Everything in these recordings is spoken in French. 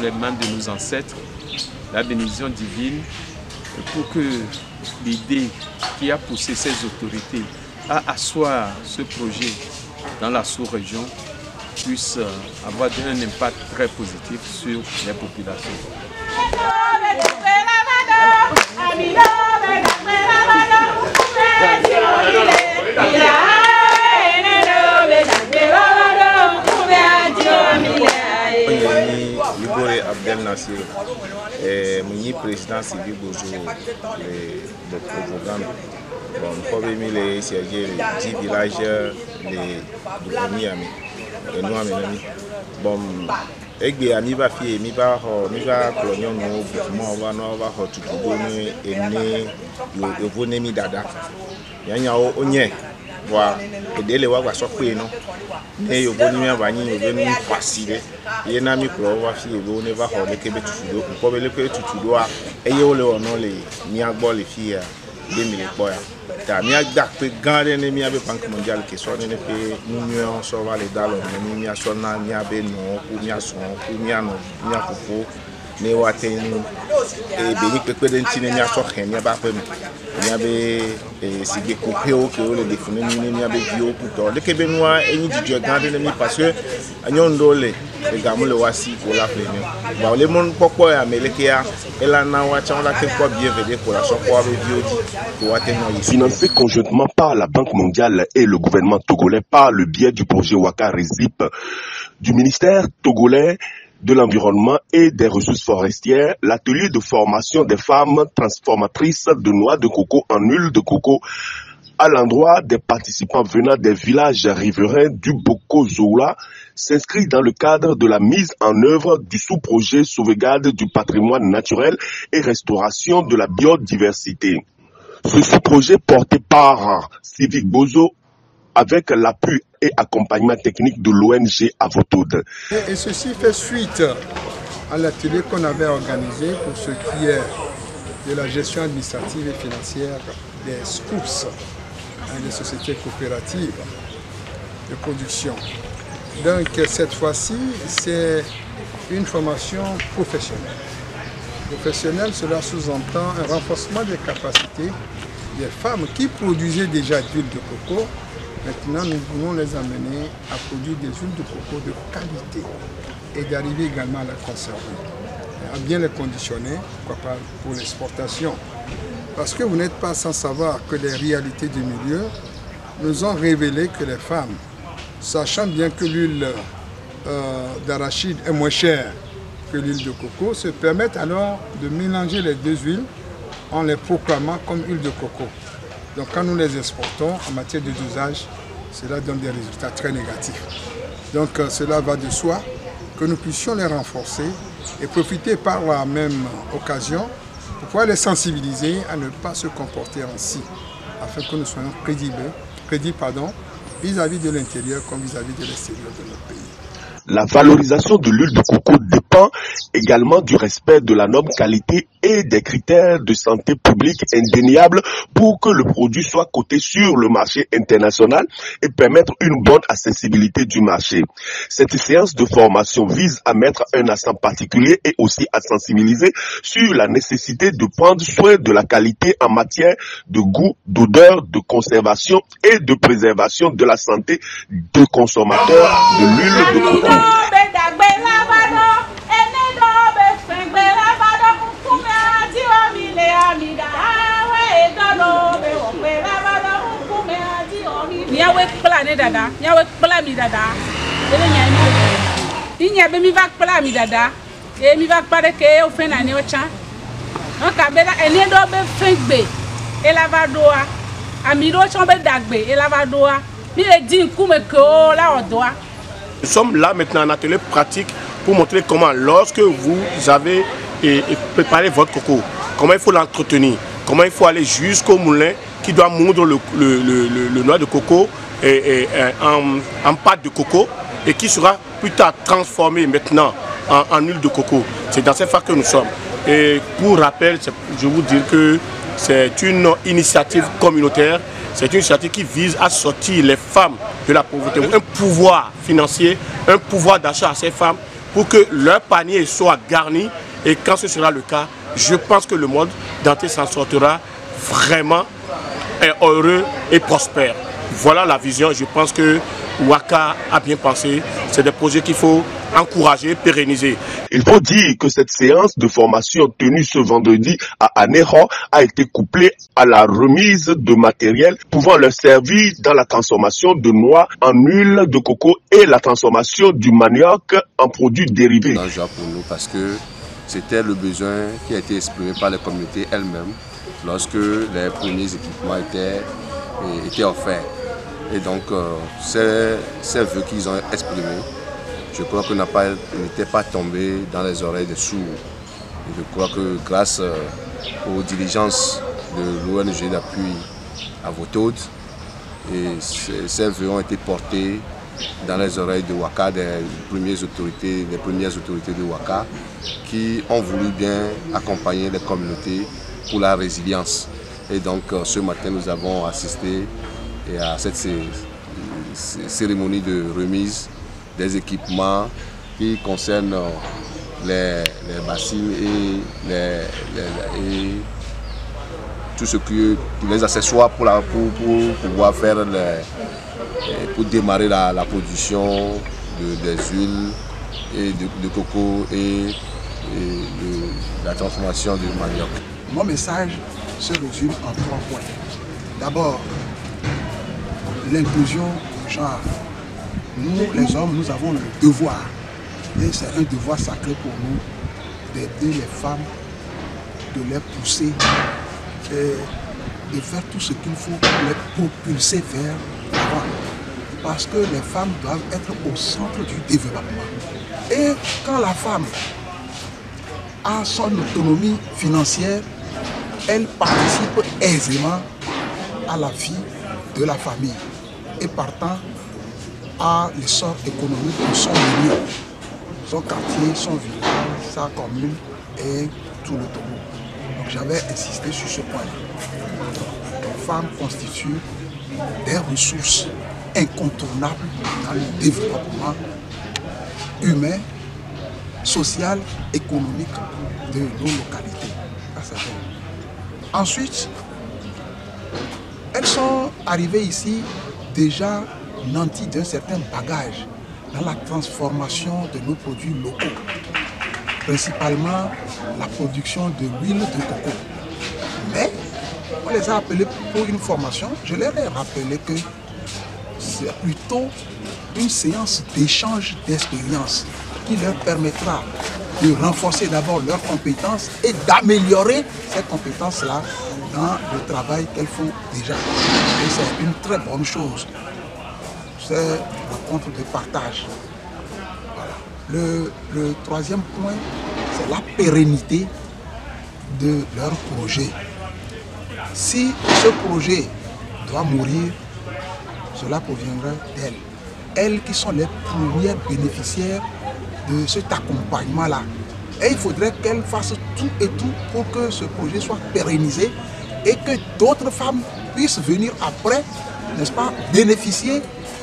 Les mains de nos ancêtres, la bénédiction divine, pour que l'idée qui a poussé ces autorités à asseoir ce projet dans la sous-région puisse avoir un impact très positif sur les populations. Abdel Nassir, mon président Sylvie Bozo de programme. Bon, nous avons mis les 10 villages, les premiers amis, et nous amis. Bon, avec des amis, va faire, mi va colonier nous, va tout donner et né, le vonet mi dada. Il y a un onye, voilà, et dès le wa va sortir non. Et au bon niveau, il va facile. Il y a un ami qui va faire, il va faire le Québec tout le pour le Québec tout le et il y a les niagbo les filles des militaires. T'as mis à garder les miens avec Banque mondiale qui sont les pays nous sauver les dalles, nous miens sont na miens non, ou miens sont, ou miens non, miens coco. Ne wate nous et béni que d'entiner miens sont rien, miens pas comme miens be si des coupés au que le défendre miens be bio pour toi. Le Québec noir et ni du garder les miens parce que agnon ndole les gamins le voici pour la plaine. Bon les monde pourquoi américain et là na wacha on la fait quoi bien venir pour la choix avec bio pour wate non. Financé conjointement par la Banque mondiale et le gouvernement togolais par le biais du projet Waka Rezip du ministère togolais de l'environnement et des ressources forestières, l'atelier de formation des femmes transformatrices de noix de coco en huile de coco à l'endroit des participants venant des villages riverains du Boko-Zoula s'inscrit dans le cadre de la mise en œuvre du sous-projet sauvegarde du patrimoine naturel et restauration de la biodiversité. Ce sous-projet porté par Civic Bozo avec l'appui et accompagnement technique de l'ONG Avotoud. Et ceci fait suite à l'atelier qu'on avait organisé pour ce qui est de la gestion administrative et financière des SCOOPS, des sociétés coopératives de production. Donc cette fois-ci, c'est une formation professionnelle. Professionnelle, cela sous-entend un renforcement des capacités des femmes qui produisaient déjà de l'huile de coco. Maintenant, nous voulons les amener à produire des huiles de coco de qualité et d'arriver également à la conserver, à bien les conditionner, pourquoi pas pour l'exportation. Parce que vous n'êtes pas sans savoir que les réalités du milieu nous ont révélé que les femmes, sachant bien que l'huile d'arachide est moins chère que l'huile de coco, se permettent alors de mélanger les deux huiles en les proclamant comme huile de coco. Donc quand nous les exportons en matière de dosage, cela donne des résultats très négatifs. Donc cela va de soi que nous puissions les renforcer et profiter par la même occasion pour pouvoir les sensibiliser à ne pas se comporter ainsi, afin que nous soyons crédibles vis-à-vis de l'intérieur comme vis-à-vis de l'extérieur de notre pays. La valorisation de l'huile de coco dépend également du respect de la norme qualité et des critères de santé publique indéniables pour que le produit soit coté sur le marché international et permettre une bonne accessibilité du marché. Cette séance de formation vise à mettre un accent particulier et aussi à sensibiliser sur la nécessité de prendre soin de la qualité en matière de goût, d'odeur, de conservation et de préservation de la santé des consommateurs de l'huile de coco. Nyawe kpla ne dada, nyawe kpla mi dada. Ele nya mi. Inya be mi va kpla mi dada. E mi va pare ke o fe na ne o chan. On ka be la ene do be fengbe. E la va doa. Ami do chon be dagbe, e la va doa. Mi le di nkume ko la o doa. Nous sommes là maintenant en atelier pratique pour montrer comment, lorsque vous avez préparé votre coco, comment il faut l'entretenir, comment il faut aller jusqu'au moulin qui doit moudre le noix de coco en pâte de coco et qui sera plus tard transformée maintenant en huile de coco. C'est dans cette phase que nous sommes. Et pour rappel, je vous dire que c'est une initiative communautaire, c'est une initiative qui vise à sortir les femmes de la pauvreté, un pouvoir financier, un pouvoir d'achat à ces femmes pour que leur panier soit garni. Et quand ce sera le cas, je pense que le monde entier s'en sortira vraiment heureux et prospère. Voilà la vision. Je pense que Waka a bien pensé. C'est des projets qu'il faut encourager, pérenniser. Il faut dire que cette séance de formation tenue ce vendredi à Anéro a été couplée à la remise de matériel pouvant leur servir dans la transformation de noix en huile de coco et la transformation du manioc en produits dérivés. C'est un joie pour nous parce que c'était le besoin qui a été exprimé par les communautés elles-mêmes lorsque les premiers équipements étaient offerts. Et donc, ces vœux qu'ils ont exprimés, je crois que n'était pas tombé dans les oreilles des sourds. Et je crois que grâce aux diligences de l'ONG d'appui à Votod, ces vœux ont été portés dans les oreilles de Waka, des premières autorités de Waka, qui ont voulu bien accompagner les communautés pour la résilience. Et donc, ce matin, nous avons assisté à cette cérémonie de remise des équipements qui concernent les bassines et tout ce qui les accessoires pour pouvoir faire pour démarrer la production des huiles et de coco et la transformation du manioc. Mon message se résume en 3 points. D'abord, l'inclusion genre. Nous, les hommes, nous avons le devoir, et c'est un devoir sacré pour nous, d'aider les femmes, de les pousser, de faire tout ce qu'il faut pour les propulser vers l'avant. Parce que les femmes doivent être au centre du développement. Et quand la femme a son autonomie financière, elle participe aisément à la vie de la famille et partant à l'essor économique de son milieu, son quartier, son village, sa commune et tout le Togo. Donc j'avais insisté sur ce point. Les femmes constituent des ressources incontournables dans le développement humain, social, économique de nos localités. Ensuite, elles sont arrivées ici déjà nantis d'un certain bagage dans la transformation de nos produits locaux, principalement la production de l'huile de coco. Mais on les a appelés pour une formation, je leur ai rappelé que c'est plutôt une séance d'échange d'expérience qui leur permettra de renforcer d'abord leurs compétences et d'améliorer ces compétences-là dans le travail qu'elles font déjà. Et c'est une très bonne chose. C'est un rencontre de partage. Voilà. Le troisième point, c'est la pérennité de leur projet. Si ce projet doit mourir, cela proviendra d'elles. Elles qui sont les premières bénéficiaires de cet accompagnement-là. Et il faudrait qu'elles fassent tout et tout pour que ce projet soit pérennisé et que d'autres femmes puissent venir après, n'est-ce pas, bénéficier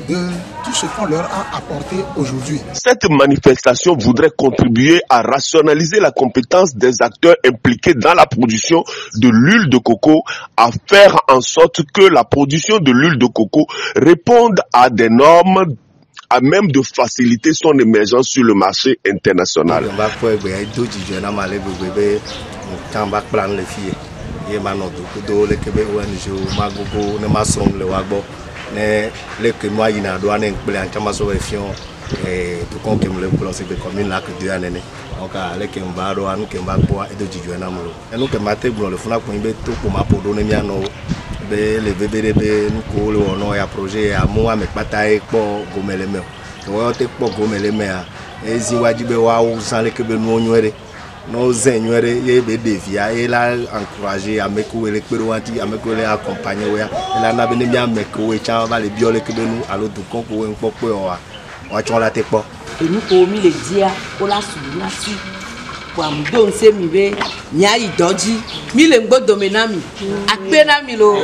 de tout ce qu'on leur a apporté aujourd'hui. Cette manifestation voudrait contribuer à rationaliser la compétence des acteurs impliqués dans la production de l'huile de coco, à faire en sorte que la production de l'huile de coco réponde à des normes à même de faciliter son émergence sur le marché international. le bébé nous coulons ya projet à moi mais pas taille pour gommer les mains. On te pour gommer les mains. Et si wajibe wa ou sans les que nous ignorer. Nos ignorer et be dévia et là encourager à me couler les perouanti à me couler accompagner ouais. Et là na bene bien me couler cha va les biole que nous alors tout con pour un peu watsɔ la te kpɔ. Enuko mi le dia o la sudu na si pour amudo nse mi be nya yi dɔdzi mi le ŋgbɔdome na mi akpe na mi lo.